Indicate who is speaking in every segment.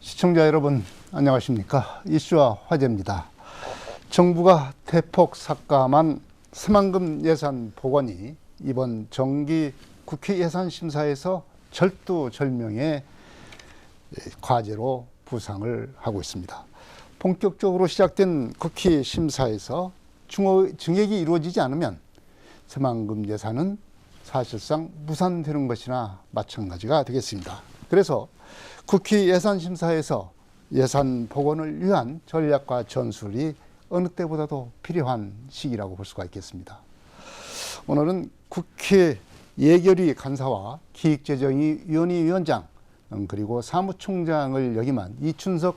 Speaker 1: 시청자 여러분 안녕하십니까. 이슈와 화제입니다. 정부가 대폭 삭감한 새만금 예산 복원이 이번 정기 국회 예산심사에서 절두절명의 과제로 부상을 하고 있습니다. 본격적으로 시작된 국회 심사에서 증액이 이루어지지 않으면 새만금 예산은 사실상 무산되는 것이나 마찬가지가 되겠습니다. 그래서 국회 예산심사에서 예산 복원을 위한 전략과 전술이 어느 때보다도 필요한 시기라고 볼 수가 있겠습니다. 오늘은 국회 예결위 간사와 기획재정위원회 위원장 그리고 사무총장을 역임한 이춘석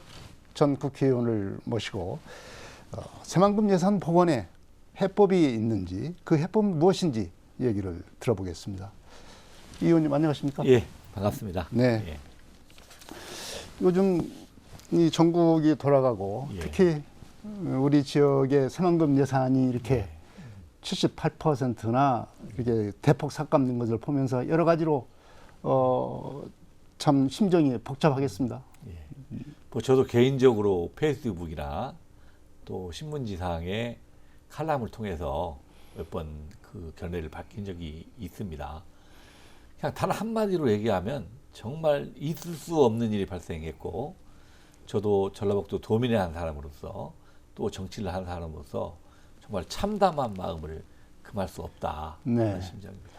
Speaker 1: 전 국회의원을 모시고 새만금 예산 복원에 해법이 있는지 그 해법은 무엇인지 얘기를 들어보겠습니다. 이 의원님 안녕하십니까?
Speaker 2: 예, 반갑습니다.
Speaker 1: 네.
Speaker 2: 예.
Speaker 1: 요즘 이 전국이 돌아가고
Speaker 2: 예.
Speaker 1: 특히 우리 지역의 새만금 예산이 이렇게 78%나 이렇게 대폭 삭감된 것을 보면서 여러 가지로 참 심정이 복잡하겠습니다.
Speaker 2: 예. 뭐 저도 개인적으로 페이스북이나 또 신문지상의 칼럼을 통해서 몇 번 그 견해를 밝힌 적이 있습니다. 그냥 단 한마디로 얘기하면 정말 있을 수 없는 일이 발생했고, 저도 전라북도 도민의 한 사람으로서 또 정치를 한 사람으로서 정말 참담한 마음을 금할 수 없다.
Speaker 1: 네.
Speaker 2: 그런 심정입니다.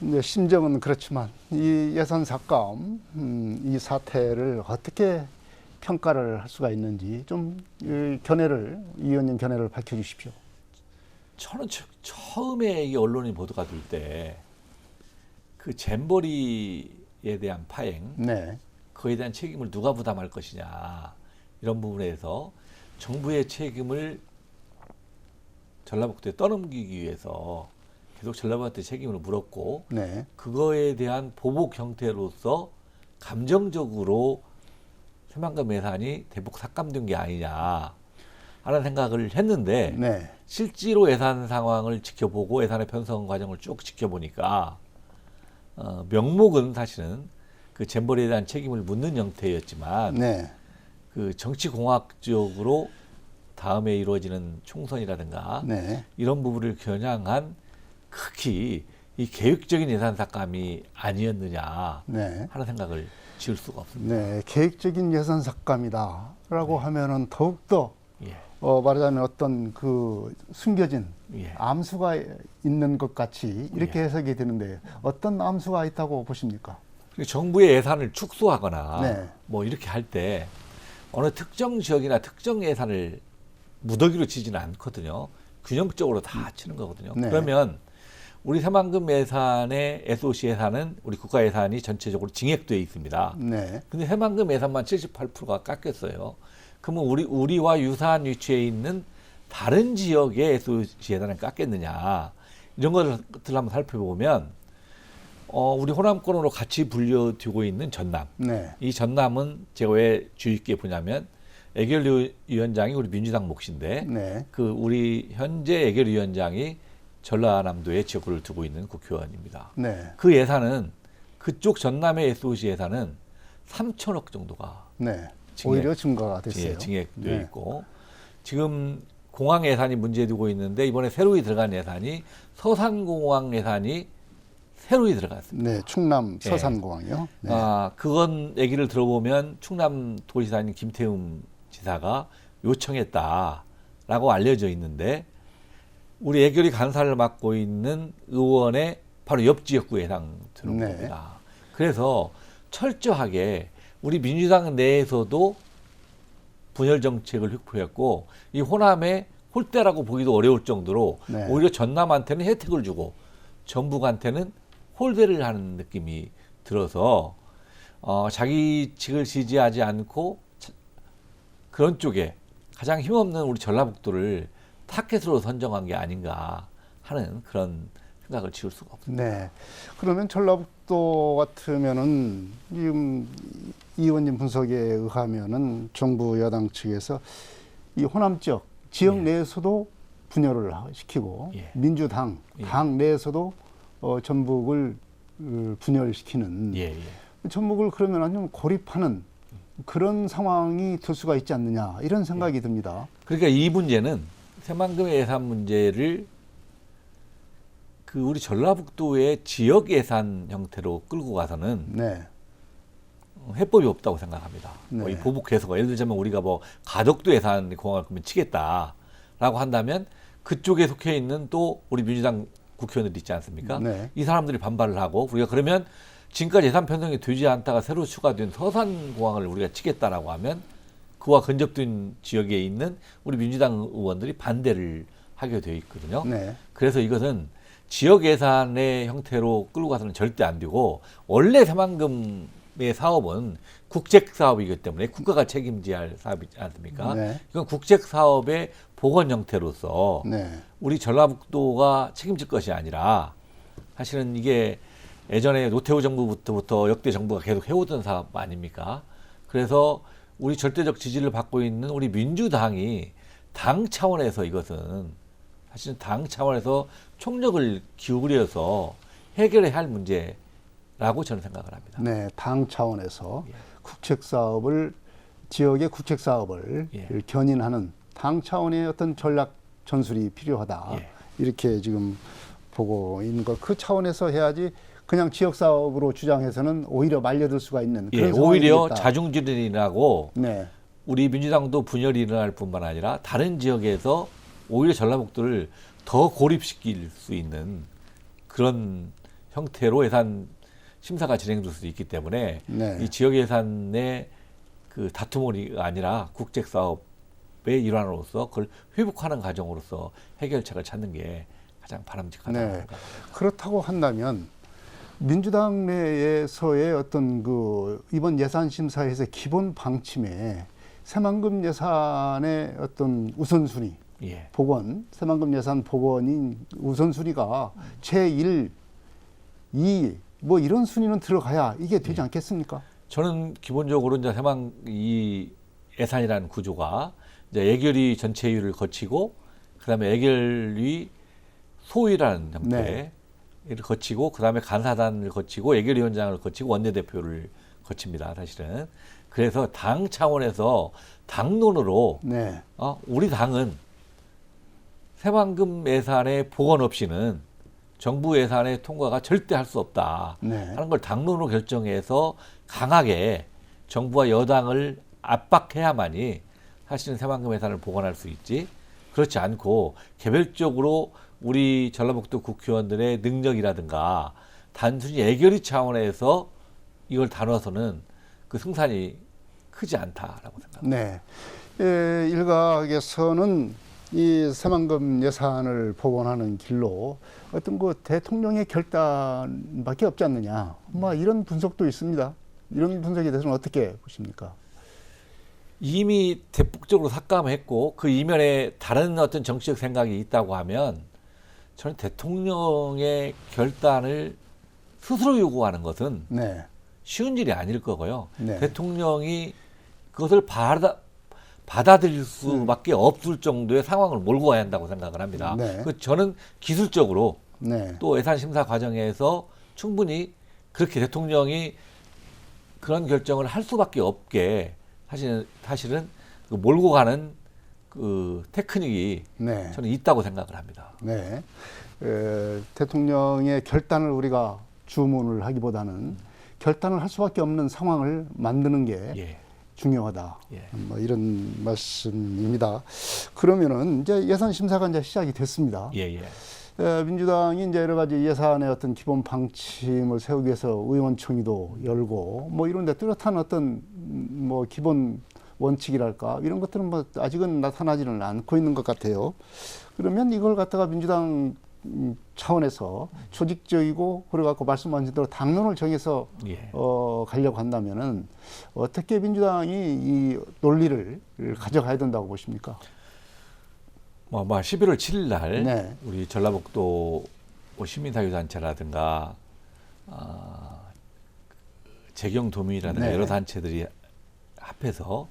Speaker 1: 이제 심정은 그렇지만 이 예산 삭감 이 사태를 어떻게 평가를 할 수가 있는지 좀 견해를 이 의원님 견해를 밝혀주십시오.
Speaker 2: 저는 처음에 이 언론이 보도가 될 때 그 잼버리에 대한 파행,
Speaker 1: 네.
Speaker 2: 그에 대한 책임을 누가 부담할 것이냐, 이런 부분에서 정부의 책임을 전라북도에 떠넘기기 위해서 계속 전라북도한테 책임을 물었고,
Speaker 1: 네.
Speaker 2: 그거에 대한 보복 형태로서 감정적으로 새만금 예산이 대폭 삭감된 게 아니냐 하는 생각을 했는데,
Speaker 1: 네.
Speaker 2: 실제로 예산 상황을 지켜보고 예산의 편성 과정을 쭉 지켜보니까 명목은 사실은 그 잼버리에 대한 책임을 묻는 형태였지만,
Speaker 1: 네.
Speaker 2: 그 정치공학적으로 다음에 이루어지는 총선이라든가
Speaker 1: 네.
Speaker 2: 이런 부분을 겨냥한 극히 이 계획적인 예산 삭감이 아니었느냐
Speaker 1: 네.
Speaker 2: 하는 생각을 지을 수가 없습니다.
Speaker 1: 네. 계획적인 예산 삭감이다라고 하면은 더욱더
Speaker 2: 예.
Speaker 1: 말하자면 어떤 그 숨겨진
Speaker 2: 예.
Speaker 1: 암수가 있는 것 같이 이렇게 해석이 되는데 어떤 암수가 있다고 보십니까?
Speaker 2: 정부의 예산을 축소하거나
Speaker 1: 네.
Speaker 2: 뭐 이렇게 할 때 어느 특정 지역이나 특정 예산을 무더기로 치지는 않거든요. 균형적으로 다 치는 거거든요.
Speaker 1: 네.
Speaker 2: 그러면 우리 새만금 예산의 SOC 예산은 우리 국가 예산이 전체적으로 징액되어 있습니다.
Speaker 1: 네.
Speaker 2: 근데 새만금 예산만 78%가 깎였어요. 그러면 우리와 유사한 위치에 있는 다른 지역의 SOC 예산을 깎겠느냐, 이런 것들 한번 살펴보면 우리 호남권으로 같이 불려두고 있는 전남.
Speaker 1: 네.
Speaker 2: 이 전남은 제가 왜 주의 있게 보냐면 애결위원장이 우리 민주당 몫인데,
Speaker 1: 네.
Speaker 2: 그 우리 현재 애결위원장이 전라남도에 지역구를 두고 있는 국회의원입니다.
Speaker 1: 네.
Speaker 2: 그 예산은 그쪽 전남의 SOC 예산은 3천억 정도가
Speaker 1: 네.
Speaker 2: 징액,
Speaker 1: 오히려 증가가 됐어요.
Speaker 2: 징액되어
Speaker 1: 네.
Speaker 2: 있고, 지금 공항 예산이 문제 두고 있는데 이번에 새로이 들어간 예산이 서산공항 예산이 새로이 들어갔습니다.
Speaker 1: 네. 충남
Speaker 2: 예.
Speaker 1: 서산공항이요. 네.
Speaker 2: 그건 얘기를 들어보면 충남 도지사인 김태흠 지사가 요청했다라고 알려져 있는데, 우리 애결위 간사를 맡고 있는 의원의 바로 옆 지역구에 해당되는
Speaker 1: 네.
Speaker 2: 겁니다. 그래서 철저하게 우리 민주당 내에서도 분열 정책을 획포했고, 이 호남의 홀대라고 보기도 어려울 정도로
Speaker 1: 네.
Speaker 2: 오히려 전남한테는 혜택을 주고 전북한테는 홀대를 하는 느낌이 들어서 자기 측을 지지하지 않고 그런 쪽에 가장 힘없는 우리 전라북도를 타켓으로 선정한 게 아닌가 하는 그런 생각을 지울 수가 없습니다.
Speaker 1: 네. 그러면 전라북도 같으면은 지금 이 의원님 분석에 의하면은 정부 여당 측에서 이 호남 지역
Speaker 2: 예.
Speaker 1: 내에서도 분열을 시키고
Speaker 2: 예.
Speaker 1: 민주당
Speaker 2: 예.
Speaker 1: 당 내에서도 전북을 분열시키는
Speaker 2: 예, 예.
Speaker 1: 전북을 그러면 아니면 고립하는 그런 상황이 될 수가 있지 않느냐 이런 생각이 듭니다.
Speaker 2: 그러니까 이 문제는 새만금 예산 문제를 그 우리 전라북도의 지역 예산 형태로 끌고 가서는
Speaker 1: 네.
Speaker 2: 해법이 없다고 생각합니다.
Speaker 1: 네.
Speaker 2: 이 보복해서 예를 들자면 우리가 뭐 가덕도 예산 공항을 그러면 치겠다라고 한다면 그쪽에 속해 있는 또 우리 민주당 국회의원들이 있지 않습니까?
Speaker 1: 네.
Speaker 2: 이 사람들이 반발을 하고 우리가 그러면 지금까지 예산 편성이 되지 않다가 새로 추가된 서산공항을 우리가 치겠다라고 하면 그와 근접된 지역에 있는 우리 민주당 의원들이 반대를 하게 되어 있거든요.
Speaker 1: 네.
Speaker 2: 그래서 이것은 지역 예산의 형태로 끌고 가서는 절대 안 되고 원래 새만금의 사업은 국책 사업이기 때문에 국가가 책임져야 할 사업이지 않습니까?
Speaker 1: 네.
Speaker 2: 이건 국책 사업의 복원 형태로서
Speaker 1: 네.
Speaker 2: 우리 전라북도가 책임질 것이 아니라 사실은 이게 예전에 노태우 정부부터 역대 정부가 계속 해오던 사업 아닙니까? 그래서 우리 절대적 지지를 받고 있는 우리 민주당이 당 차원에서 이것은 사실은 당 차원에서 총력을 기울여서 해결해야 할 문제라고 저는 생각을 합니다.
Speaker 1: 네. 당 차원에서
Speaker 2: 예.
Speaker 1: 국책 사업을 지역의 국책 사업을
Speaker 2: 예.
Speaker 1: 견인하는 당 차원의 어떤 전략 전술이 필요하다.
Speaker 2: 예.
Speaker 1: 이렇게 지금 보고 있는 것. 그 차원에서 해야지 그냥 지역 사업으로 주장해서는 오히려 말려들 수가 있는 그런
Speaker 2: 예,
Speaker 1: 상황이
Speaker 2: 오히려
Speaker 1: 되겠다.
Speaker 2: 자중질환이라고
Speaker 1: 네.
Speaker 2: 우리 민주당도 분열이 일어날 뿐만 아니라 다른 지역에서 오히려 전라북도를 더 고립시킬 수 있는 그런 형태로 예산 심사가 진행될 수 있기 때문에
Speaker 1: 네.
Speaker 2: 이 지역 예산의 그 다툼이 아니라 국책 사업의 일환으로서 그걸 회복하는 과정으로서 해결책을 찾는 게 가장 바람직하다.
Speaker 1: 네. 그렇다고 한다면 민주당 내에서의 어떤 그 이번 예산 심사에서 기본 방침에 새만금 예산의 어떤 우선순위
Speaker 2: 예.
Speaker 1: 복원, 새만금 예산 복원인 우선순위가 제1, 2, 뭐 이런 순위는 들어가야 이게 되지 않겠습니까?
Speaker 2: 저는 기본적으로 이제 이 예산이라는 구조가 이제 예결위 전체위를 거치고 그다음에 예결위 소위라는 형태를 거치고 그다음에 간사단을 거치고 예결위원장을 거치고 원내대표를 거칩니다. 사실은 그래서 당 차원에서 당론으로
Speaker 1: 네.
Speaker 2: 우리 당은 새만금 예산의 복원 없이는 정부 예산의 통과가 절대 할 수 없다
Speaker 1: 네.
Speaker 2: 하는 걸 당론으로 결정해서 강하게 정부와 여당을 압박해야만이 사실은 새만금 예산을 복원할 수 있지 그렇지 않고 개별적으로 우리 전라북도 국회의원들의 능력이라든가 단순히 예결위 차원에서 이걸 다뤄서는 그 승산이 크지 않다라고 생각합니다.
Speaker 1: 네. 일각에서는 이 새만금 예산을 복원하는 길로 어떤 그 대통령의 결단밖에 없지 않느냐. 뭐 이런 분석도 있습니다. 이런 분석에 대해서는 어떻게 보십니까?
Speaker 2: 이미 대폭적으로 삭감했고 그 이면에 다른 어떤 정치적 생각이 있다고 하면 저는 대통령의 결단을 스스로 요구하는 것은
Speaker 1: 네.
Speaker 2: 쉬운 일이 아닐 거고요.
Speaker 1: 네.
Speaker 2: 대통령이 그것을 받아들일 수밖에 없을 정도의 상황을 몰고 와야 한다고 생각을 합니다.
Speaker 1: 네.
Speaker 2: 저는 기술적으로
Speaker 1: 네.
Speaker 2: 또 예산 심사 과정에서 충분히 그렇게 대통령이 그런 결정을 할 수밖에 없게 사실은 그 몰고 가는 그 테크닉이
Speaker 1: 네.
Speaker 2: 저는 있다고 생각을 합니다.
Speaker 1: 네. 대통령의 결단을 우리가 주문을 하기보다는 결단을 할 수밖에 없는 상황을 만드는 게
Speaker 2: 예.
Speaker 1: 중요하다.
Speaker 2: 예.
Speaker 1: 뭐 이런 말씀입니다. 그러면은 이제 예산 심사가 이제 시작이 됐습니다.
Speaker 2: 예, 예.
Speaker 1: 민주당이 이제 여러 가지 예산의 어떤 기본 방침을 세우기 위해서 의원총회도 열고 뭐 이런 데 뚜렷한 어떤 뭐 기본 원칙이랄까 이런 것들은 뭐 아직은 나타나지는 않고 있는 것 같아요. 그러면 이걸 갖다가 민주당 차원에서 조직적이고 그래갖고 말씀하신 대로 당론을 정해서
Speaker 2: 예.
Speaker 1: 가려고 한다면은 어떻게 민주당이 이 논리를 가져가야 된다고 보십니까?
Speaker 2: 11월 7일 날
Speaker 1: 네.
Speaker 2: 우리 전라북도 시민사회단체라든가 재경도민이라든가
Speaker 1: 네.
Speaker 2: 여러 단체들이 합해서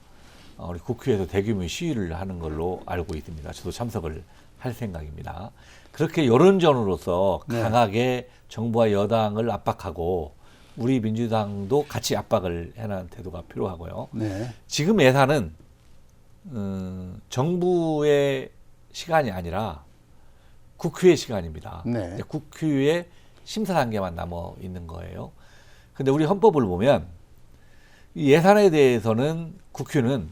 Speaker 2: 우리 국회에서 대규모 시위를 하는 걸로 알고 있습니다. 저도 참석을 할 생각입니다. 그렇게 여론전으로서
Speaker 1: 네.
Speaker 2: 강하게 정부와 여당을 압박하고 우리 민주당도 같이 압박을 해나가는 태도가 필요하고요.
Speaker 1: 네.
Speaker 2: 지금 예산은 정부의 시간이 아니라 국회의 시간입니다.
Speaker 1: 네.
Speaker 2: 국회의 심사 단계만 남아 있는 거예요. 근데 우리 헌법을 보면 이 예산에 대해서는 국회는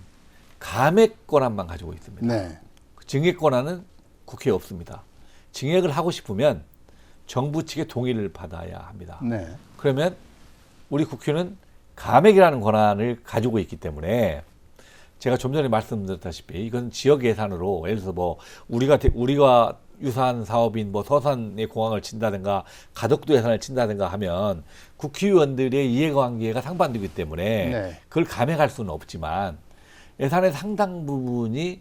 Speaker 2: 감액 권한만 가지고 있습니다.
Speaker 1: 네.
Speaker 2: 증액 권한은 국회에 없습니다. 증액을 하고 싶으면 정부 측의 동의를 받아야 합니다.
Speaker 1: 네.
Speaker 2: 그러면 우리 국회는 감액이라는 권한을 가지고 있기 때문에 제가 좀 전에 말씀드렸다시피 이건 지역 예산으로 예를 들어서 뭐 우리가 유사한 사업인 뭐 서산의 공항을 친다든가 가덕도 예산을 친다든가 하면 국회의원들의 이해관계가 상반되기 때문에
Speaker 1: 네.
Speaker 2: 그걸 감액할 수는 없지만 예산의 상당 부분이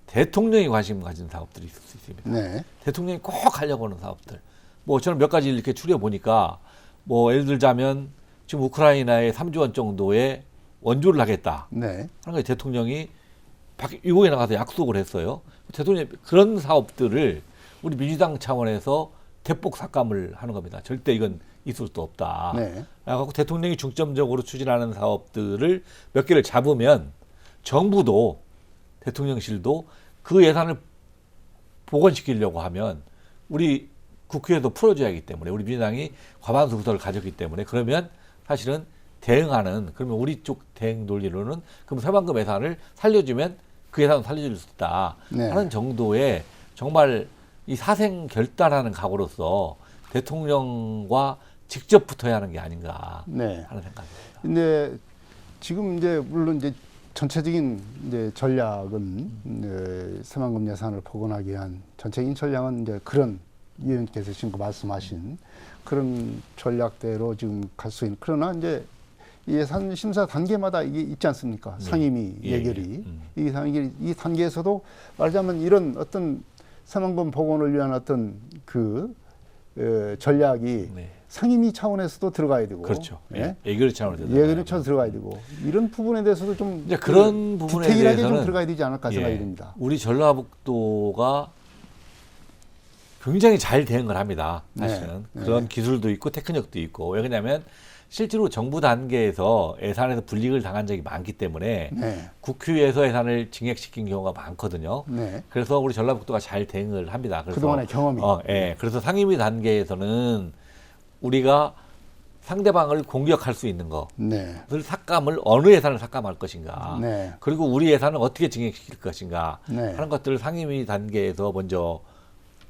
Speaker 2: 대통령이 관심 가진 사업들이 있을 수 있습니다.
Speaker 1: 네.
Speaker 2: 대통령이 꼭 하려고 하는 사업들. 뭐 저는 몇 가지 이렇게 추려 보니까 뭐 예를 들자면 지금 우크라이나에 3조 원 정도의 원조를 하겠다
Speaker 1: 네.
Speaker 2: 하는 거 대통령이 미국에 나가서 약속을 했어요. 대통령이 그런 사업들을 우리 민주당 차원에서 대폭 삭감을 하는 겁니다. 절대 이건 있을 수 없다.
Speaker 1: 네.
Speaker 2: 그래서 대통령이 중점적으로 추진하는 사업들을 몇 개를 잡으면 정부도 대통령실도 그 예산을 복원시키려고 하면 우리 국회에서 풀어줘야 하기 때문에 우리 민주당이 과반수 의석을 가졌기 때문에 그러면 사실은 대응하는 그러면 우리 쪽 대응 논리로는 그럼 새만금 예산을 살려주면 그 예산을 살려줄 수 있다
Speaker 1: 네.
Speaker 2: 하는 정도의 정말 이 사생 결단하는 각오로서 대통령과 직접 붙어야 하는 게 아닌가
Speaker 1: 네.
Speaker 2: 하는 생각입니다.
Speaker 1: 근데 지금 이제 물론 이제 전체적인 이제 전략은 새만금 예산을 복원하기 위한 전체적인 전략은 이제 그런 위원님께서 지금 말씀하신 그런 전략대로 지금 갈 수 있는 그러나 이제 예산 심사 단계마다 이게 있지 않습니까?
Speaker 2: 네.
Speaker 1: 상임위
Speaker 2: 예,
Speaker 1: 예결이 이 단계에서도 말하자면 이런 어떤 새만금 복원을 위한 어떤 그 전략이
Speaker 2: 네.
Speaker 1: 상임위 차원에서도 들어가야 되고,
Speaker 2: 그렇죠.
Speaker 1: 예?
Speaker 2: 예결 차원에서
Speaker 1: 예결위 차원 들어가야 되고 이런 부분에 대해서도 좀
Speaker 2: 이제 그런 부분에
Speaker 1: 디테일하게
Speaker 2: 대해서는
Speaker 1: 좀 들어가야 되지 않을까 생각이
Speaker 2: 예,
Speaker 1: 듭니다.
Speaker 2: 우리 전라북도가 굉장히 잘 대응을 합니다. 사실은
Speaker 1: 네.
Speaker 2: 그런 기술도 있고 테크닉도 있고 왜냐하면 실제로 정부 단계에서 예산에서 불이익을 당한 적이 많기 때문에
Speaker 1: 네.
Speaker 2: 국회에서 예산을 증액시킨 경우가 많거든요.
Speaker 1: 네.
Speaker 2: 그래서 우리 전라북도가 잘 대응을 합니다. 그래서
Speaker 1: 그동안의 경험이.
Speaker 2: 예. 그래서 상임위 단계에서는 우리가 상대방을 공격할 수 있는 것을
Speaker 1: 네.
Speaker 2: 삭감을 어느 예산을 삭감할 것인가.
Speaker 1: 네.
Speaker 2: 그리고 우리 예산을 어떻게 증액시킬 것인가
Speaker 1: 네.
Speaker 2: 하는 것들을 상임위 단계에서 먼저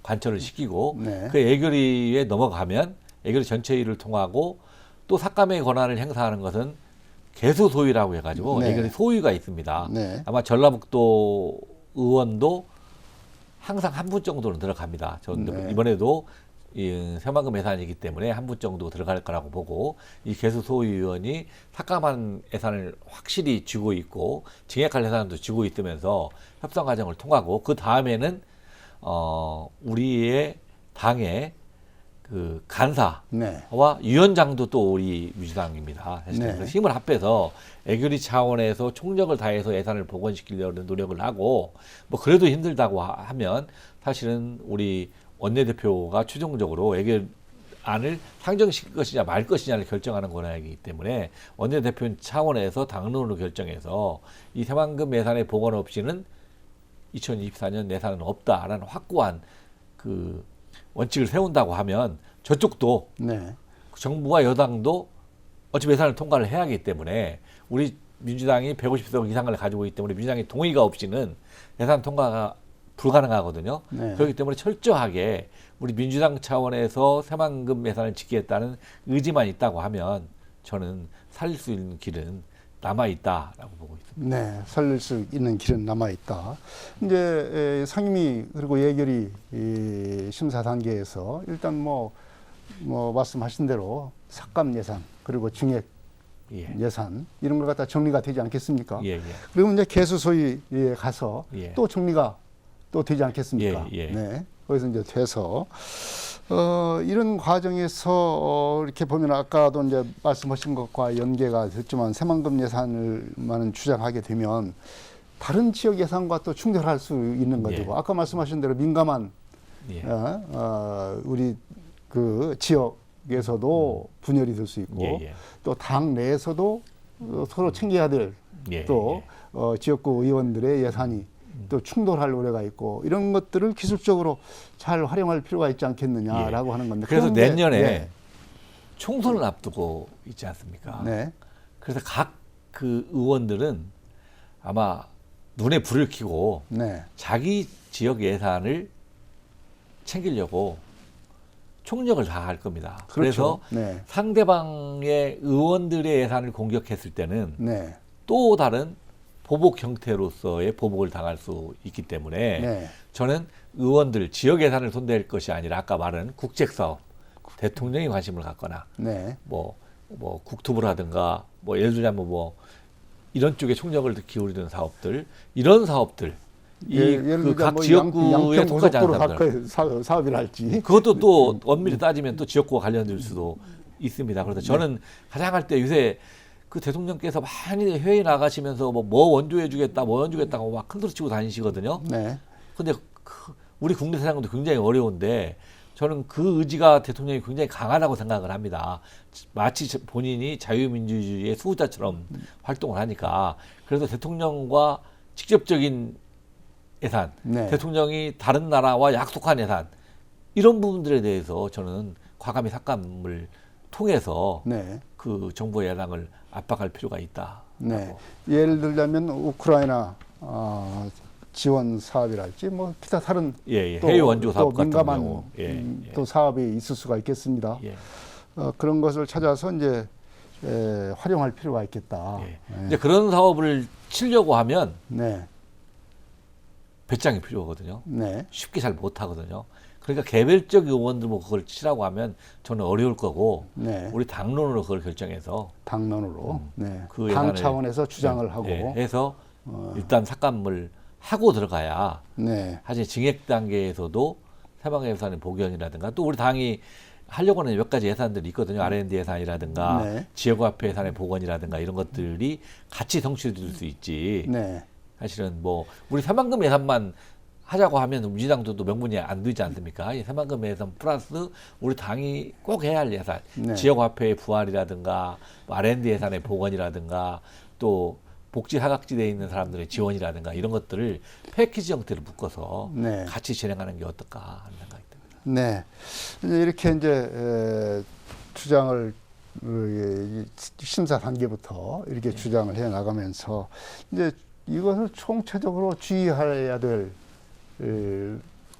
Speaker 2: 관철을 시키고
Speaker 1: 네.
Speaker 2: 그 예결위에 넘어가면 예결위 전체위를 통하고 또 삭감의 권한을 행사하는 것은 개수 소위라고 해가지고
Speaker 1: 네.
Speaker 2: 예결위 소위가 있습니다.
Speaker 1: 네.
Speaker 2: 아마 전라북도 의원도 항상 한 분 정도는 들어갑니다.
Speaker 1: 네.
Speaker 2: 이번에도 이 새만금 예산이기 때문에 한 분 정도 들어갈 거라고 보고 이 개수 소위 의원이 삭감한 예산을 확실히 쥐고 있고 증액할 예산도 쥐고 있으면서 협상 과정을 통하고 그 다음에는 우리의 당의 그 간사와
Speaker 1: 네.
Speaker 2: 위원장도 또 우리 민주당입니다. 사실
Speaker 1: 네.
Speaker 2: 그래서 힘을 합해서 예결위 차원에서 총력을 다해서 예산을 복원시키려는 노력을 하고 뭐 그래도 힘들다고 하면 사실은 우리 원내대표가 최종적으로 예결안을 상정시킬 것이냐 말 것이냐를 결정하는 권한이기 때문에 원내대표 차원에서 당론으로 결정해서 이 새만금 예산의 복원 없이는 2024년 예산은 없다라는 확고한 그 원칙을 세운다고 하면 저쪽도
Speaker 1: 네.
Speaker 2: 정부와 여당도 어차피 예산을 통과를 해야 하기 때문에 우리 민주당이 150석 이상을 가지고 있기 때문에 민주당의 동의가 없이는 예산 통과가 불가능하거든요.
Speaker 1: 네.
Speaker 2: 그렇기 때문에 철저하게 우리 민주당 차원에서 새만금 예산을 지키겠다는 의지만 있다고 하면 저는 살릴 수 있는 길은 남아있다라고 보고 있습니다.
Speaker 1: 네, 살릴 수 있는 길은 남아 있다. 이제 상임위 그리고 예결위 심사 단계에서 일단 뭐 말씀하신 대로 삭감 예산 그리고 증액
Speaker 2: 예.
Speaker 1: 예산 이런 걸 갖다 정리가 되지 않겠습니까?
Speaker 2: 예, 예.
Speaker 1: 그리고 이제 개수소위에 가서
Speaker 2: 예.
Speaker 1: 또 정리가 또 되지 않겠습니까?
Speaker 2: 예, 예.
Speaker 1: 네, 거기서 이제 돼서 이런 과정에서 이렇게 보면 아까도 이제 말씀하신 것과 연계가 됐지만 새만금 예산을만은 주장하게 되면 다른 지역 예산과 또 충돌할 수 있는 거죠.
Speaker 2: 예.
Speaker 1: 아까 말씀하신 대로 민감한
Speaker 2: 예.
Speaker 1: 우리 그 지역 지역에서도 분열이 될 수 있고
Speaker 2: 예, 예.
Speaker 1: 또 당 내에서도 서로 챙겨야 될
Speaker 2: 예,
Speaker 1: 또 지역구 의원들의 예산이 또 충돌할 우려가 있고 이런 것들을 기술적으로 잘 활용할 필요가 있지 않겠느냐라고 하는 건데
Speaker 2: 그래서
Speaker 1: 그런데,
Speaker 2: 내년에
Speaker 1: 네.
Speaker 2: 총선을 앞두고 있지 않습니까?
Speaker 1: 네.
Speaker 2: 그래서 각 그 의원들은 아마 눈에 불을 켜고
Speaker 1: 네.
Speaker 2: 자기 지역 예산을 챙기려고 총력을 다할 겁니다.
Speaker 1: 그렇죠.
Speaker 2: 그래서
Speaker 1: 네.
Speaker 2: 상대방의 의원들의 예산을 공격했을 때는
Speaker 1: 네.
Speaker 2: 또 다른 보복 형태로서의 보복을 당할 수 있기 때문에
Speaker 1: 네.
Speaker 2: 저는 의원들 지역 예산을 손댈 것이 아니라 아까 말한 국책 사업, 대통령이 관심을 갖거나
Speaker 1: 네.
Speaker 2: 뭐 국토부라든가 뭐 예를 들자면 뭐 이런 쪽에 총력을 기울이는 사업들, 이런 사업들
Speaker 1: 예를
Speaker 2: 그
Speaker 1: 들자
Speaker 2: 각
Speaker 1: 뭐
Speaker 2: 지역구에
Speaker 1: 양평
Speaker 2: 속하지 않은
Speaker 1: 고속도로
Speaker 2: 사업들.
Speaker 1: 사업이라 할지
Speaker 2: 그것도 또 엄밀히 따지면 또 지역구와 관련될 수도 있습니다. 그래서 저는 가장 할 때 요새 그 대통령께서 많이 회의 나가시면서 뭐 원조해 주겠다, 뭐 원조겠다고 막 큰소리 치고 다니시거든요.
Speaker 1: 네.
Speaker 2: 근데 우리 국내 사장도 굉장히 어려운데 저는 그 의지가 대통령이 굉장히 강하다고 생각을 합니다. 마치 본인이 자유민주주의의 수호자처럼 활동을 하니까. 그래서 대통령과 직접적인 예산,
Speaker 1: 네.
Speaker 2: 대통령이 다른 나라와 약속한 예산, 이런 부분들에 대해서 저는 과감히 삭감을 통해서
Speaker 1: 네.
Speaker 2: 그 정부의 예산을 압박할 필요가 있다.
Speaker 1: 네. 예를 들자면 우크라이나 지원 사업이랄지 뭐 기타 다른
Speaker 2: 예, 예.
Speaker 1: 또,
Speaker 2: 해외 원조 사업
Speaker 1: 또
Speaker 2: 같은
Speaker 1: 민감한
Speaker 2: 경우, 예, 예.
Speaker 1: 또 사업이 있을 수가 있겠습니다.
Speaker 2: 예.
Speaker 1: 그런 것을 찾아서 이제 활용할 필요가 있겠다.
Speaker 2: 예. 이제 그런 사업을 치려고 하면
Speaker 1: 네.
Speaker 2: 배짱이 필요하거든요.
Speaker 1: 네.
Speaker 2: 쉽게 잘 못하거든요. 그러니까 개별적 의원들 뭐 그걸 치라고 하면 저는 어려울 거고
Speaker 1: 네.
Speaker 2: 우리 당론으로 그걸 결정해서
Speaker 1: 당론으로 네.
Speaker 2: 그
Speaker 1: 당
Speaker 2: 예산을-
Speaker 1: 차원에서 주장을 하고
Speaker 2: 예, 해서 일단 삭감을 하고 들어가야
Speaker 1: 네.
Speaker 2: 사실 증액 단계에서도 새방의 예산의 복원이라든가 또 우리 당이 하려고 하는 몇 가지 예산들이 있거든요. R&D 예산이라든가
Speaker 1: 네.
Speaker 2: 지역화폐 예산의 복원이라든가 이런 것들이 같이 성취될 수 있지.
Speaker 1: 네.
Speaker 2: 사실은 뭐 우리 새만금 예산만 하자고 하면 민주당도 또 명분이 안 되지 않습니까? 이 새만금 예산 플러스 우리 당이 꼭 해야 할 예산,
Speaker 1: 네.
Speaker 2: 지역화폐의 부활이라든가 뭐 R&D 예산의 복원이라든가 또 복지 사각지대에 있는 사람들의 지원이라든가 이런 것들을 패키지 형태로 묶어서
Speaker 1: 네.
Speaker 2: 같이 진행하는 게 어떨까 하는 생각이 듭니다.
Speaker 1: 네. 이제 이렇게 이제 주장을 심사 단계부터 이렇게 주장을 해 나가면서 이제 이것을 총체적으로 지휘해야 될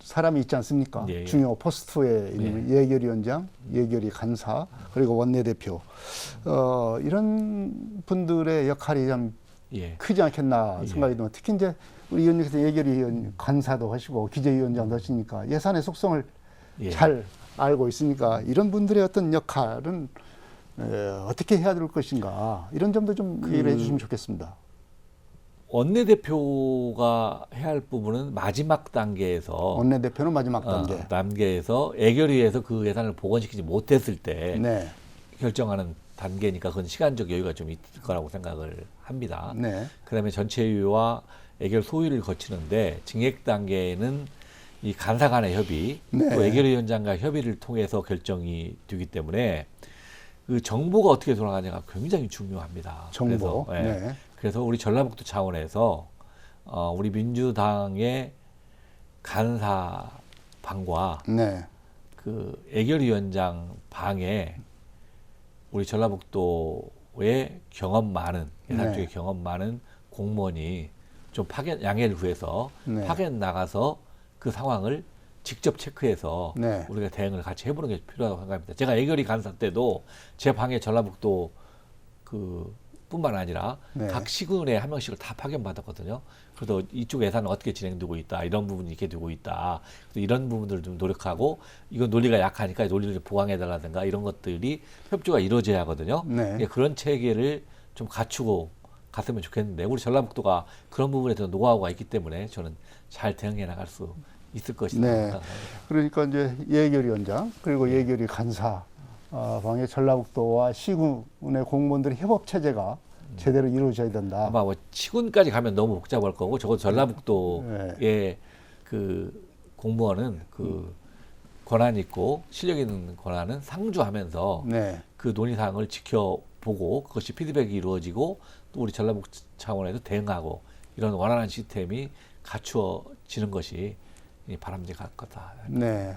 Speaker 1: 사람이 있지 않습니까?
Speaker 2: 예, 예.
Speaker 1: 중요 포스트에 있는 예결위원장, 예결위 간사, 그리고 원내대표 이런 분들의 역할이 참
Speaker 2: 예.
Speaker 1: 크지 않겠나
Speaker 2: 예.
Speaker 1: 생각이 듭니다. 특히 이제 우리 의원님께서 예결위 간사도 하시고 기재위원장도 하시니까 예산의 속성을
Speaker 2: 예.
Speaker 1: 잘 알고 있으니까 이런 분들의 어떤 역할은 어떻게 해야 될 것인가 이런 점도 좀 얘기를 해주시면 좋겠습니다.
Speaker 2: 원내대표가 해야 할 부분은 마지막 단계에서
Speaker 1: 원내대표는 마지막 단계.
Speaker 2: 단계에서 예결위에서 그 예산을 복원시키지 못했을 때
Speaker 1: 네,
Speaker 2: 결정하는 단계니까 그건 시간적 여유가 좀 있을 거라고 생각을 합니다.
Speaker 1: 네,
Speaker 2: 그다음에 전체위와 예결 소위를 거치는데 증액 단계에는 이 간사 간의 협의,
Speaker 1: 네.
Speaker 2: 또 예결위원장과 협의를 통해서 결정이 되기 때문에 그 정보가 어떻게 돌아가냐가 굉장히 중요합니다.
Speaker 1: 정보.
Speaker 2: 그래서, 예.
Speaker 1: 네,
Speaker 2: 그래서 우리 전라북도 차원에서 우리 민주당의 간사 방과
Speaker 1: 네,
Speaker 2: 그 예결위원장 방에 우리 전라북도의 경험 많은 예산 쪽에
Speaker 1: 네.
Speaker 2: 경험 많은 공무원이 좀 파견 양해를 구해서
Speaker 1: 네.
Speaker 2: 파견 나가서 그 상황을 직접 체크해서
Speaker 1: 네.
Speaker 2: 우리가 대응을 같이 해보는 게 필요하다고 생각합니다. 제가 예결위 간사 때도 제 방에 전라북도 그 뿐만 아니라
Speaker 1: 네.
Speaker 2: 각 시군에 한 명씩을 다 파견 받았거든요. 그래서 이쪽 예산은 어떻게 진행되고 있다, 이런 부분이 이렇게 되고 있다. 그래서 이런 부분들을 좀 노력하고 이건 논리가 약하니까 논리를 보강해달라든가 이런 것들이 협조가 이루어져야 하거든요.
Speaker 1: 네.
Speaker 2: 그런 체계를 좀 갖추고 갔으면 좋겠는데 우리 전라북도가 그런 부분에 대해서 노하우가 있기 때문에 저는 잘 대응해 나갈 수 있을 것이다
Speaker 1: 네.
Speaker 2: 생각합니다.
Speaker 1: 그러니까 이제 예결위원장 그리고 예결위 간사 방에 전라북도와 시군의 공무원들의 협업 체제가 제대로 이루어져야 된다.
Speaker 2: 아마 뭐 시군까지 가면 너무 복잡할 거고 적어도 전라북도의
Speaker 1: 네.
Speaker 2: 그 공무원은 그 권한 있고 실력 있는 권한은 상주하면서
Speaker 1: 네.
Speaker 2: 그 논의사항을 지켜보고 그것이 피드백이 이루어지고 또 우리 전라북 차원에서 대응하고 이런 원활한 시스템이 갖추어지는 것이 바람직할 거다.
Speaker 1: 네.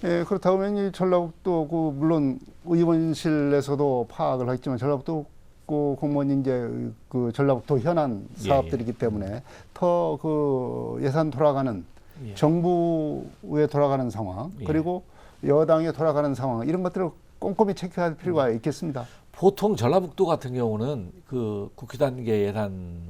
Speaker 1: 그렇다 보면 이 전라북도 물론 의원실에서도 파악을 했지만 전라북도 공무원 이제 그 전라북도 현안 사업들이기 때문에 더 그 예산 돌아가는 정부에 돌아가는 상황 그리고 여당에 돌아가는 상황 이런 것들을 꼼꼼히 체크할 필요가 있겠습니다.
Speaker 2: 보통 전라북도 같은 경우는 그 국회 단계 예산이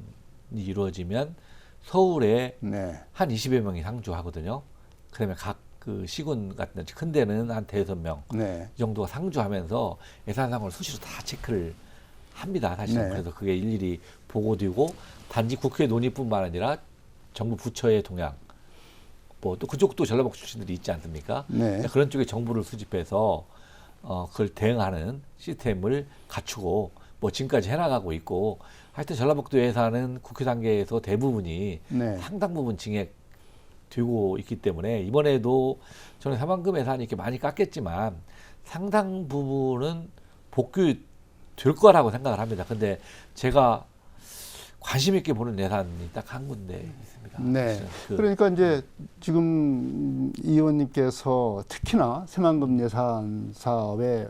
Speaker 2: 이루어지면 서울에
Speaker 1: 네.
Speaker 2: 한 20여 명이 상주하거든요. 그다음에 각 그 시군 같은 큰 데는 한 5명
Speaker 1: 네.
Speaker 2: 이 정도가 상주하면서 예산 상황을 수시로 다 체크를 합니다. 사실은.
Speaker 1: 네.
Speaker 2: 그래서 그게 일일이 보고되고 단지 국회 논의뿐만 아니라 정부 부처의 동향 뭐 또 그쪽도 전라북도 출신들이 있지 않습니까?
Speaker 1: 네.
Speaker 2: 그런 쪽에 정보를 수집해서 그걸 대응하는 시스템을 갖추고 뭐 지금까지 해나가고 있고 하여튼 전라북도 예산은 국회 단계에서 대부분이
Speaker 1: 네.
Speaker 2: 상당 부분 증액되고 있기 때문에 이번에도 저는 새만금 예산이 이렇게 많이 깎였지만 상당 부분은 복귀될 거라고 생각을 합니다. 근데 제가 관심 있게 보는 예산이 딱 한 군데 있습니다.
Speaker 1: 네. 그러니까 이제 지금 이 의원님께서 특히나 새만금 예산 사업의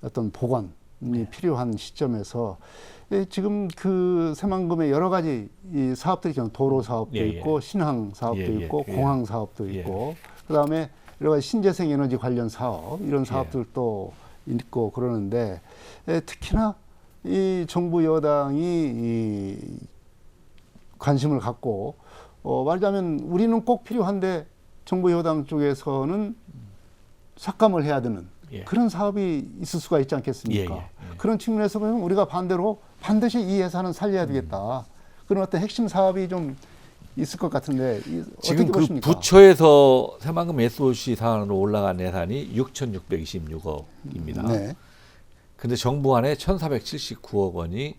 Speaker 1: 어떤 보완이 필요한 시점에서 지금 그 새만금의 여러 가지 이 사업들이 있잖아요. 도로 사업도 있고 신항 사업도 있고 공항 사업도 있고 그다음에 여러 가지 신재생 에너지 관련 사업 이런 사업들도 있고 그러는데 특히나 이 정부 여당이 이 관심을 갖고 말하자면 우리는 꼭 필요한데 정부 여당 쪽에서는 삭감을 해야 되는 그런 사업이 있을 수가 있지 않겠습니까? 그런 측면에서 보면 우리가 반대로 반드시 이 예산은 살려야 되겠다. 그런 어떤 핵심 사업이 좀 있을 것 같은데
Speaker 2: 지금
Speaker 1: 어떻게
Speaker 2: 그
Speaker 1: 보십니까?
Speaker 2: 부처에서 새만금 SOC 사안으로 올라간 예산이 6,626억입니다.
Speaker 1: 네.
Speaker 2: 근데 정부안에 1,479억 원이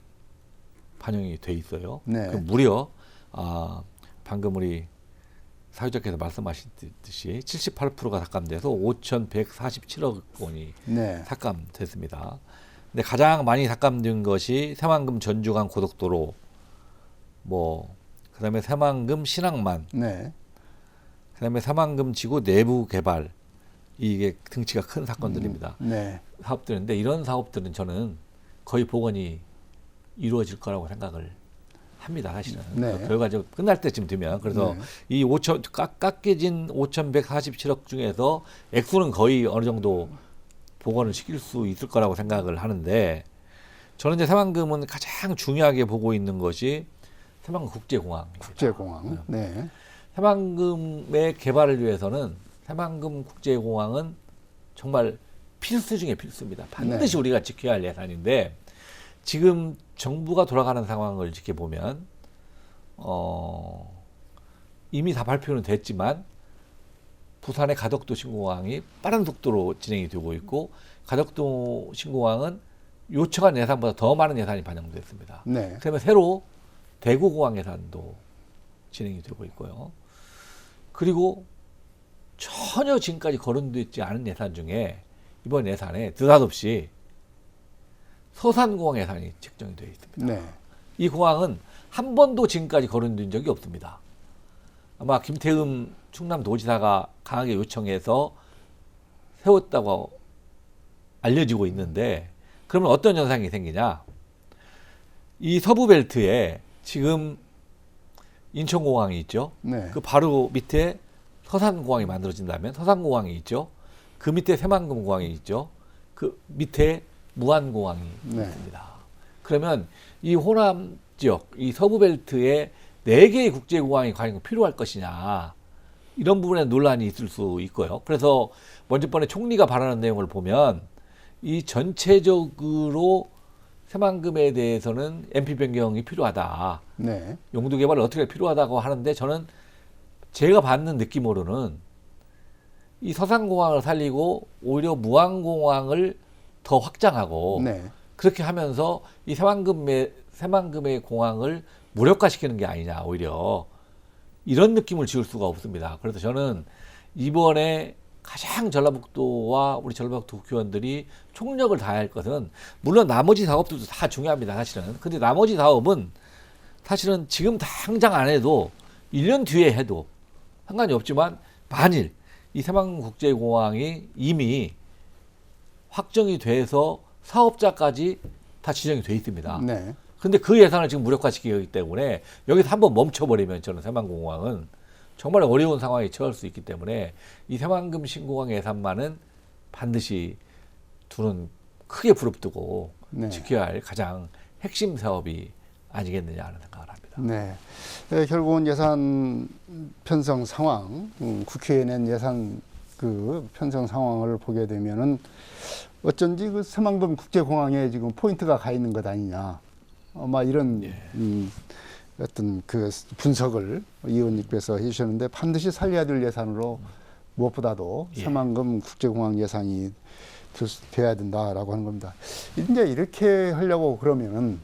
Speaker 2: 반영이 돼 있어요.
Speaker 1: 네.
Speaker 2: 그 무려 방금 우리 사회자께서 말씀하셨듯이 78%가 삭감돼서 5,147억 원이
Speaker 1: 네.
Speaker 2: 삭감됐습니다. 근데 가장 많이 삭감된 것이 새만금 전주간 고속도로, 뭐 그다음에 새만금 신항만,
Speaker 1: 네.
Speaker 2: 그다음에 새만금 지구 내부 개발 이게 등치가 큰 사건들입니다.
Speaker 1: 네.
Speaker 2: 사업들인데 이런 사업들은 저는 거의 복원이 이루어질 거라고 생각을 합니다. 사실은
Speaker 1: 네.
Speaker 2: 결과적으로 끝날 때쯤 되면 그래서 이 깎여진 5,147억 중에서 액수는 거의 어느 정도 복원을 시킬 수 있을 거라고 생각을 하는데 저는 이제 새만금은 가장 중요하게 보고 있는 것이 새만금 국제공항입니다.
Speaker 1: 국제공항. 네.
Speaker 2: 새만금의 개발을 위해서는 새만금 국제공항은 정말 필수 중에 필수입니다. 반드시 우리가 지켜야 할 예산인데 지금 정부가 돌아가는 상황을 지켜보면 이미 다 발표는 됐지만 부산의 가덕도 신공항이 빠른 속도로 진행이 되고 있고 가덕도 신공항은 요청한 예산보다 더 많은 예산이 반영됐습니다.
Speaker 1: 네.
Speaker 2: 그러면 새로 대구공항 예산도 진행이 되고 있고요. 그리고 전혀 지금까지 거론되지 않은 예산 중에 이번 예산에 느닷없이 서산공항 예산이 책정이 되어 있습니다.
Speaker 1: 네.
Speaker 2: 이 공항은 한 번도 지금까지 거론된 적이 없습니다. 아마 김태흠 충남도지사가 강하게 요청해서 세웠다고 알려지고 있는데 그러면 어떤 현상이 생기냐? 이 서부벨트에 지금 인천공항이 있죠.
Speaker 1: 네.
Speaker 2: 그 바로 밑에 서산공항이 만들어진다면 서산공항이 있죠. 그 밑에 새만금공항이 있죠. 그 밑에 무안공항이 있습니다. 그러면 이 호남 지역, 이 서부벨트에 4개의 국제공항이 과연 필요할 것이냐 이런 부분에 논란이 있을 수 있고요. 그래서 먼저 번에 총리가 발언한 내용을 보면 이 전체적으로 새만금에 대해서는 MP 변경이 필요하다.
Speaker 1: 네.
Speaker 2: 용도 개발을 어떻게 필요하다고 하는데 저는 제가 받는 느낌으로는 이 서산공항을 살리고 오히려 무안공항을 더 확장하고
Speaker 1: 네.
Speaker 2: 그렇게 하면서 이 새만금의 공항을 무력화시키는 게 아니냐 오히려 이런 느낌을 지울 수가 없습니다. 그래서 저는 이번에 가장 전라북도와 우리 전라북도 국회의원들이 총력을 다해야 할 것은 물론 나머지 사업들도 다 중요합니다. 사실은. 근데 나머지 사업은 사실은 지금 당장 안 해도 1년 뒤에 해도 상관이 없지만 만일 이 새만금국제공항이 이미 확정이 돼서 사업자까지 다 지정이 돼 있습니다.
Speaker 1: 네.
Speaker 2: 근데 그 예산을 지금 무력화시키기 때문에 여기서 한번 멈춰버리면 저는 새만금공항은 정말 어려운 상황에 처할 수 있기 때문에 이 새만금 신공항 예산만은 반드시 둘은 크게 부릅뜨고
Speaker 1: 네.
Speaker 2: 지켜야 할 가장 핵심 사업이 아니겠느냐 하는 생각을 합니다.
Speaker 1: 네. 결국은 예산 편성 상황, 국회에 낸 예산 그 편성 상황을 보게 되면은 어쩐지 그 새만금 국제공항에 지금 포인트가 가 있는 것 아니냐. 아마 이런
Speaker 2: 예.
Speaker 1: 어떤 그 분석을 의원님께서 해주셨는데 반드시 살려야 될 예산으로 무엇보다도
Speaker 2: 예.
Speaker 1: 새만금 국제공항 예산이 돼야 된다라고 하는 겁니다. 이제 이렇게 하려고 그러면은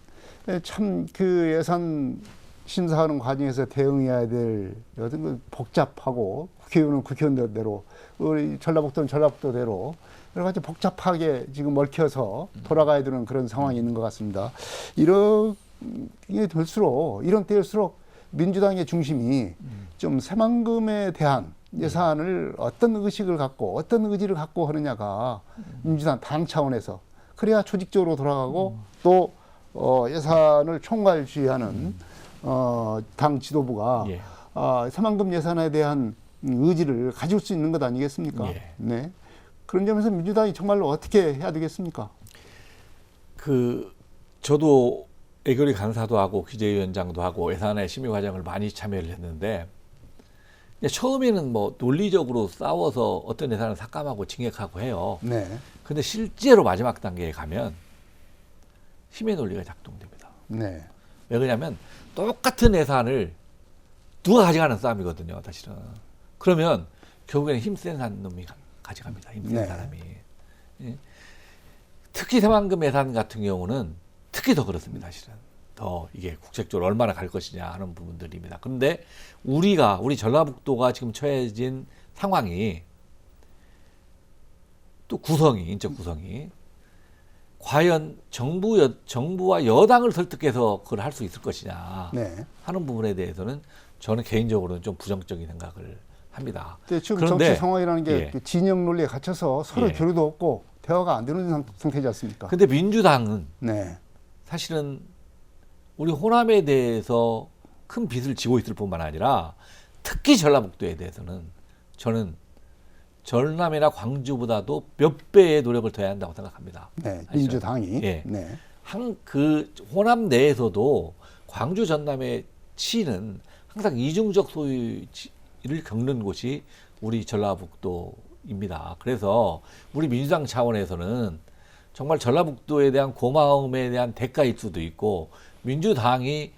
Speaker 1: 참 그 예산 심사하는 과정에서 대응해야 될 어떤 그 복잡하고 국회의원은 국회의원대로 우리 전라북도는 전라북도대로 여러 가지 복잡하게 지금 얽혀서 돌아가야 되는 그런 상황이 있는 것 같습니다. 이렇게 될수록 이런 때일수록 민주당의 중심이 좀 새만금에 대한 예산을 어떤 의식을 갖고 어떤 의지를 갖고 하느냐가 민주당 당 차원에서 그래야 조직적으로 돌아가고 또 예산을 총괄주의하는 당 지도부가
Speaker 2: 예.
Speaker 1: 새만금 예산에 대한 의지를 가질 수 있는 것 아니겠습니까?
Speaker 2: 예.
Speaker 1: 네. 그런 점에서 민주당이 정말로 어떻게 해야 되겠습니까?
Speaker 2: 저도 애결위 간사도 하고 기재위원장도 하고 예산의 심의 과정을 많이 참여를 했는데 처음에는 뭐 논리적으로 싸워서 어떤 예산을 삭감하고 증액하고 해요.
Speaker 1: 네.
Speaker 2: 근데 실제로 마지막 단계에 가면 힘의 논리가 작동됩니다.
Speaker 1: 네.
Speaker 2: 왜 그러냐면 똑같은 예산을 누가 가져가는 싸움이거든요. 사실은. 그러면 결국에는 힘센 놈이 가져갑니다. 힘센
Speaker 1: 네.
Speaker 2: 사람이. 예. 특히 새만금 예산 같은 경우는 특히 더 그렇습니다. 사실은. 더 이게 국책적으로 얼마나 갈 것이냐 하는 부분들입니다. 그런데 우리 전라북도가 지금 처해진 상황이 또 인적 구성이 과연 정부와 여당을 설득해서 그걸 할 수 있을 것이냐
Speaker 1: 네.
Speaker 2: 하는 부분에 대해서는 저는 개인적으로는 좀 부정적인 생각을 합니다.
Speaker 1: 근데 지금
Speaker 2: 그런데,
Speaker 1: 정치 상황이라는 게
Speaker 2: 예.
Speaker 1: 그 진영 논리에 갇혀서 서로
Speaker 2: 예.
Speaker 1: 교류도 없고 대화가 안 되는 상태지 않습니까?
Speaker 2: 근데 민주당은
Speaker 1: 네.
Speaker 2: 사실은 우리 호남에 대해서 큰 빚을 지고 있을 뿐만 아니라 특히 전라북도에 대해서는 저는 전남이나 광주보다도 몇 배의 노력을 더 해야 한다고 생각합니다.
Speaker 1: 네.
Speaker 2: 아시죠?
Speaker 1: 민주당이.
Speaker 2: 예.
Speaker 1: 네.
Speaker 2: 그 호남 내에서도 광주 전남의 치는 항상 이중적 소유를 겪는 곳이 우리 전라북도입니다. 그래서 우리 민주당 차원에서는 정말 전라북도에 대한 고마움에 대한 대가일 수도 있고 민주당이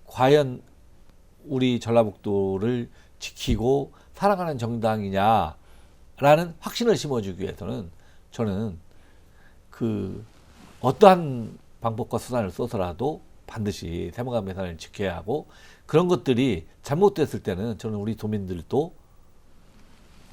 Speaker 2: 과연 우리 전라북도를 지키고 사랑하는 정당이냐라는 확신을 심어주기 위해서는 저는 어떠한 방법과 수단을 써서라도 반드시 새만금 예산을 지켜야 하고 그런 것들이 잘못됐을 때는 저는 우리 도민들도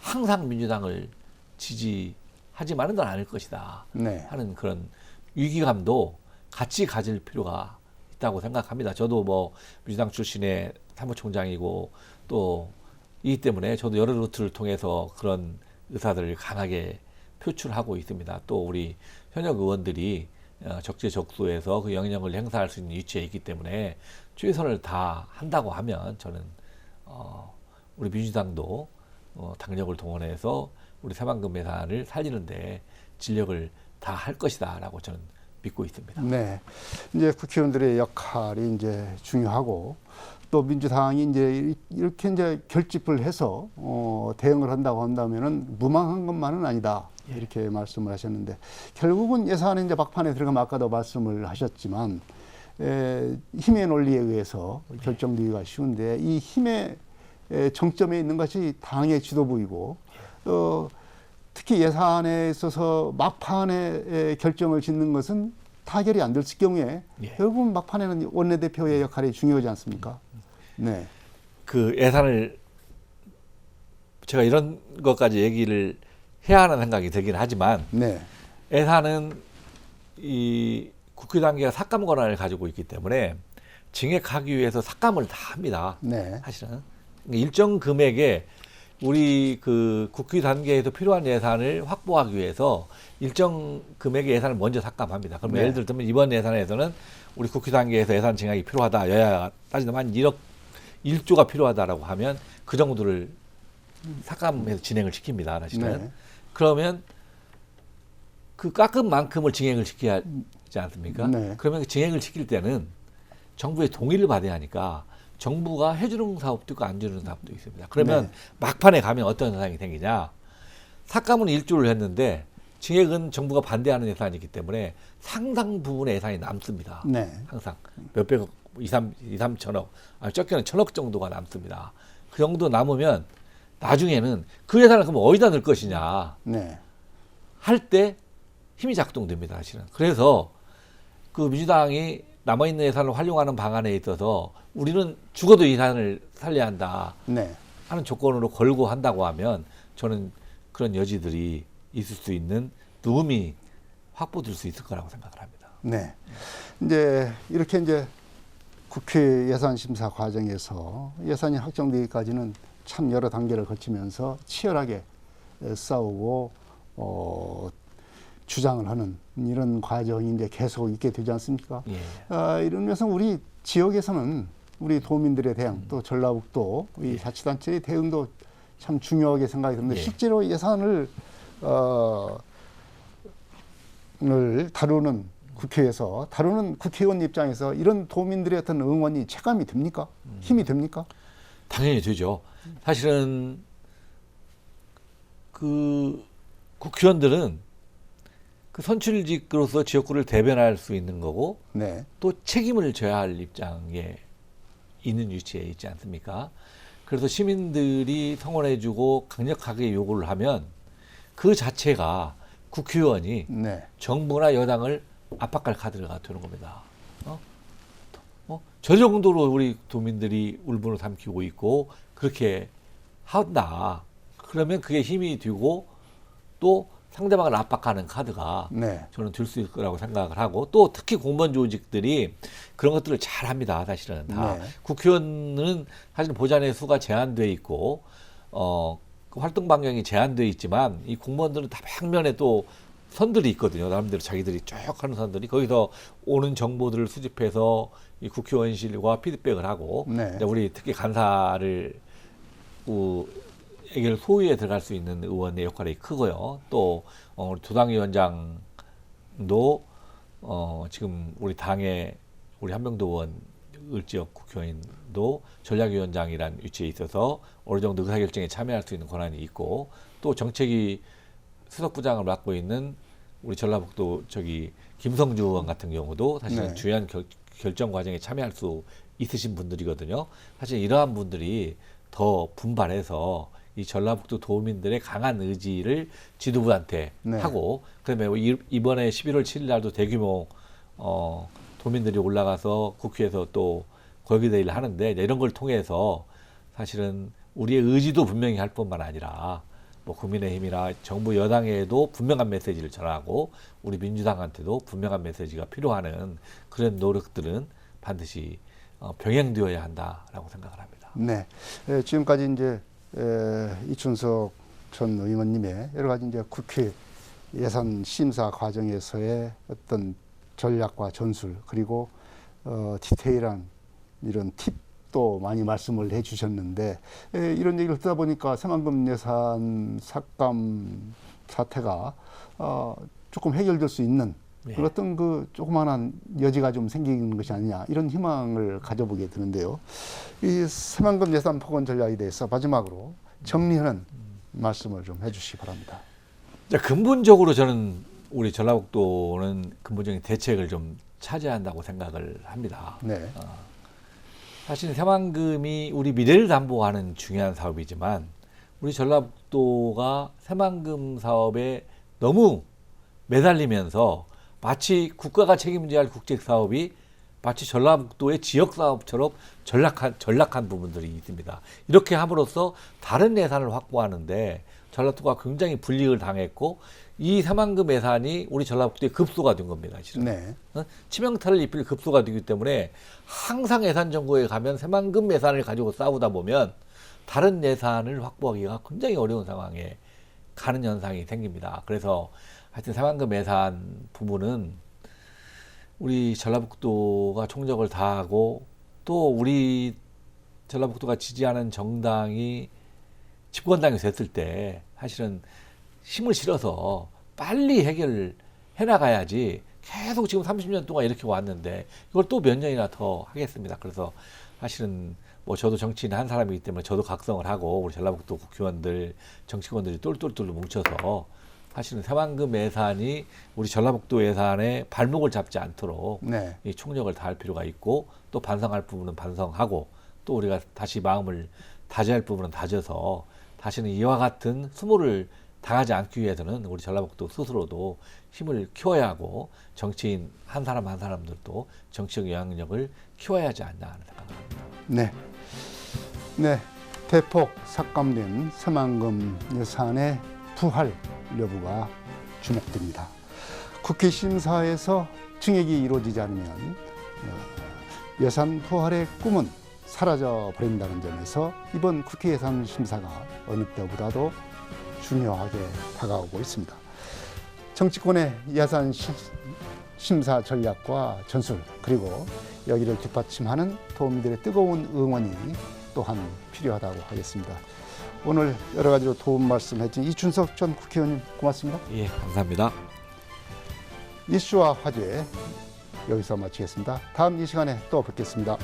Speaker 2: 항상 민주당을 지지하지만은 건 아닐 것이다
Speaker 1: 네.
Speaker 2: 하는 그런 위기감도 같이 가질 필요가 있다고 생각합니다. 저도 뭐 민주당 출신의 사무총장이고 또 이기 때문에 저도 여러 루트를 통해서 그런 의사들을 강하게 표출하고 있습니다. 또 우리 현역 의원들이 적재적소에서 그 영향력을 행사할 수 있는 위치에 있기 때문에 최선을 다 한다고 하면 저는 우리 민주당도 당력을 동원해서 우리 새만금 예산을 살리는데 진력을 다 할 것이다라고 저는 믿고 있습니다.
Speaker 1: 네. 이제 국회의원들의 역할이 이제 중요하고 또 민주당이 이제 이렇게 이제 결집을 해서 대응을 한다고 한다면은 무망한 것만은 아니다. 이렇게 말씀을 하셨는데 결국은 예산에 이제 막판에 들어가면 아까도 말씀을 하셨지만 힘의 논리에 의해서 결정되기가 쉬운데 이 힘의 정점에 있는 것이 당의 지도부이고 특히 예산에 있어서 막판에 결정을 짓는 것은 타결이 안 될 경우에 결국은 막판에는 원내대표의 역할이 중요하지 않습니까? 네.
Speaker 2: 그 예산을 제가 이런 것까지 얘기를 해야 하는 생각이 들긴 하지만
Speaker 1: 네.
Speaker 2: 예산은 이 국회 단계가 삭감 권한을 가지고 있기 때문에 증액하기 위해서 삭감을 다 합니다.
Speaker 1: 네.
Speaker 2: 사실은 일정 금액에 우리 그 국회 단계에서 필요한 예산을 확보하기 위해서 일정 금액의 예산을 먼저 삭감합니다. 그러면
Speaker 1: 네.
Speaker 2: 예를 들면 이번 예산에서는 우리 국회 단계에서 예산 증액이 필요하다. 여야가 따지면 한 1조가 필요하다라고 하면 그 정도를 삭감해서 진행을 시킵니다. 사실은.
Speaker 1: 네.
Speaker 2: 그러면 그 깎은 만큼을 증액을 시켜야 하지 않습니까?
Speaker 1: 네.
Speaker 2: 그러면 그 증액을 시킬 때는 정부의 동의를 받아야 하니까 정부가 해주는 사업도 있고 안 주는 사업도 있습니다. 그러면
Speaker 1: 네.
Speaker 2: 막판에 가면 어떤 현상이 생기냐? 삭감은 1조를 했는데 증액은 정부가 반대하는 예산이기 때문에 상당 부분의 예산이 남습니다.
Speaker 1: 네.
Speaker 2: 항상 몇백억, 2, 3천억, 적게는 1,000억 정도가 남습니다. 그 정도 남으면 나중에는 그 예산을 그럼 어디다 넣을 것이냐
Speaker 1: 네.
Speaker 2: 할 때 힘이 작동됩니다. 사실은. 그래서 그 민주당이 남아있는 예산을 활용하는 방안에 있어서 우리는 죽어도 예산을 살려야 한다
Speaker 1: 네.
Speaker 2: 하는 조건으로 걸고 한다고 하면 저는 그런 여지들이 있을 수 있는 누움이 확보될 수 있을 거라고 생각을 합니다.
Speaker 1: 네. 이제 이렇게 이제 국회 예산 심사 과정에서 예산이 확정되기까지는 참 여러 단계를 거치면서 치열하게 싸우고 주장을 하는 이런 과정이 이제 계속 있게 되지 않습니까?
Speaker 2: 예.
Speaker 1: 이러면서 우리 지역에서는 우리 도민들에 대한 또 전라북도 이 자치단체의 대응도 참 중요하게 생각이 드는데
Speaker 2: 예.
Speaker 1: 실제로 예산을 다루는 국회에서 다루는 국회의원 입장에서 이런 도민들의 어떤 응원이 체감이 됩니까? 힘이 됩니까?
Speaker 2: 당연히 되죠. 사실은 그 국회의원들은 그 선출직으로서 지역구를 대변할 수 있는 거고
Speaker 1: 네.
Speaker 2: 또 책임을 져야 할 입장에 있는 위치에 있지 않습니까? 그래서 시민들이 성원해주고 강력하게 요구를 하면 그 자체가 국회의원이
Speaker 1: 네.
Speaker 2: 정부나 여당을 압박할 카드가 되는 겁니다. 저 정도로 우리 도민들이 울분을 삼키고 있고 그렇게 한다. 그러면 그게 힘이 되고 또 상대방을 압박하는 카드가
Speaker 1: 네.
Speaker 2: 저는 될 수 있을 거라고 생각을 하고 또 특히 공무원 조직들이 그런 것들을 잘 합니다. 사실은 다.
Speaker 1: 네.
Speaker 2: 국회의원은 사실 보좌의 수가 제한돼 있고 그 활동 반경이 제한돼 있지만 이 공무원들은 다방면에 또 선들이 있거든요. 나름대로 자기들이 쭉 하는 선들이 거기서 오는 정보들을 수집해서 이 국회의원실과 피드백을 하고
Speaker 1: 네.
Speaker 2: 우리 특히 간사를 에게 소위에 들어갈 수 있는 의원의 역할이 크고요. 또 우리 도당위원장도 지금 우리 당의 우리 한명도 의원 을지역 국회의원도 전략위원장이란 위치에 있어서 어느 정도 의사결정에 참여할 수 있는 권한이 있고 또 정책위 수석부장을 맡고 있는 우리 전라북도 김성주 의원 같은 경우도 사실은
Speaker 1: 네.
Speaker 2: 중요한 결정 과정에 참여할 수 있으신 분들이거든요. 사실 이러한 분들이 더 분발해서 이 전라북도 도민들의 강한 의지를 지도부한테
Speaker 1: 네.
Speaker 2: 하고 그다음에 이번에 11월 7일 날도 대규모 도민들이 올라가서 국회에서 또 거기대회를 하는데 이런 걸 통해서 사실은 우리의 의지도 분명히 할 뿐만 아니라 뭐 국민의힘이나 정부 여당에도 분명한 메시지를 전하고 우리 민주당한테도 분명한 메시지가 필요하는 그런 노력들은 반드시 병행되어야 한다라고 생각을 합니다.
Speaker 1: 네. 지금까지 이제 이춘석 전 의원님의 여러 가지 이제 국회 예산 심사 과정에서의 어떤 전략과 전술 그리고 디테일한 이런 팁도 많이 말씀을 해주셨는데 이런 얘기를 듣다 보니까 새만금 예산 삭감 사태가 조금 해결될 수 있는
Speaker 2: 네.
Speaker 1: 어떤 그 조그마한 여지가 좀 생기는 것이 아니냐 이런 희망을 가져보게 되는데요. 이 새만금 예산 폭언 전략에 대해서 마지막으로 정리하는 말씀을 좀 해주시기 바랍니다.
Speaker 2: 자, 근본적으로 저는 우리 전라북도는 근본적인 대책을 좀 차지한다고 생각을 합니다.
Speaker 1: 네.
Speaker 2: 사실 새만금이 우리 미래를 담보하는 중요한 사업이지만 우리 전라북도가 새만금 사업에 너무 매달리면서 마치 국가가 책임져야 할 국책 사업이 마치 전라북도의 지역 사업처럼 전락한 부분들이 있습니다. 이렇게 함으로써 다른 예산을 확보하는데 전라북도가 굉장히 불이익을 당했고 이 새만금 예산이 우리 전라북도에 급소가 된 겁니다. 실은.
Speaker 1: 네.
Speaker 2: 치명타를 입힐 급소가 되기 때문에 항상 예산 정고에 가면 새만금 예산을 가지고 싸우다 보면 다른 예산을 확보하기가 굉장히 어려운 상황에 가는 현상이 생깁니다. 그래서 하여튼 새만금 예산 부분은 우리 전라북도가 총력을 다하고 또 우리 전라북도가 지지하는 정당이 집권당이 됐을 때 사실은 힘을 실어서 빨리 해결을 해나가야지 계속 지금 30년 동안 이렇게 왔는데 이걸 또 몇 년이나 더 하겠습니다. 그래서 사실은 뭐 저도 정치인 한 사람이기 때문에 저도 각성을 하고 우리 전라북도 국회의원들 정치권들이 똘똘똘 뭉쳐서 사실은 새만금 예산이 우리 전라북도 예산에 발목을 잡지 않도록
Speaker 1: 네.
Speaker 2: 이 총력을 다할 필요가 있고 또 반성할 부분은 반성하고 또 우리가 다시 마음을 다져야 할 부분은 다져서 다시는 이와 같은 수모를 당하지 않기 위해서는 우리 전라북도 스스로도 힘을 키워야 하고 정치인 한 사람 한 사람들도 정치적 영향력을 키워야 하지 않나 하는 생각을 합니다.
Speaker 1: 네. 네. 대폭 삭감된 새만금 예산의 부활 여부가 주목됩니다. 국회 심사에서 증액이 이루어지지 않으면 예산 부활의 꿈은 사라져 버린다는 점에서 이번 국회 예산 심사가 어느 때보다도 중요하게 다가오고 있습니다. 정치권의 예산 심사 전략과 전술 그리고 여기를 뒷받침하는 도민들의 뜨거운 응원이 또한 필요하다고 하겠습니다. 오늘 여러 가지로 도움 말씀해준 이준석 전 국회의원님 고맙습니다.
Speaker 2: 예, 감사합니다.
Speaker 1: 이슈와 화제 여기서 마치겠습니다. 다음 이 시간에 또 뵙겠습니다.